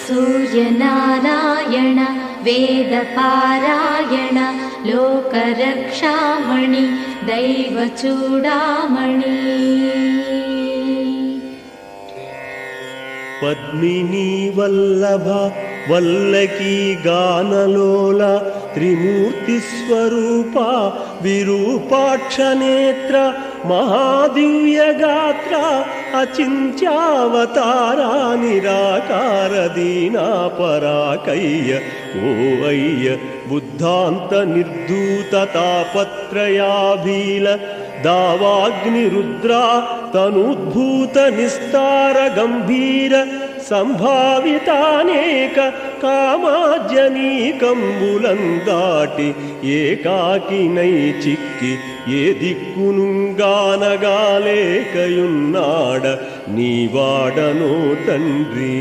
सूर्यनारायण वेदपारायण लोकरक्षामणि दैवचूडामणि पद्मिनी वल्लभ वल्लकी गानलोल त्रिमूर्तिस्वरूप विरूपाक्षनेत्र महादिव्यगात्र अचिन्त्यावतारा निराकार दीनापराकय्य ओवय्य बुद्धान्त निर्धूत तापत्रयाभील दावाग्निरुद्रा तनुद्भूत निस्तार गंभीर संभावितानेक कामाज्यनीकंबुलंदाटि ఏకాకినై చిక్కి ఏ దిక్కునుగానగాలేకయున్నాడ నీవాడనో తండ్రి।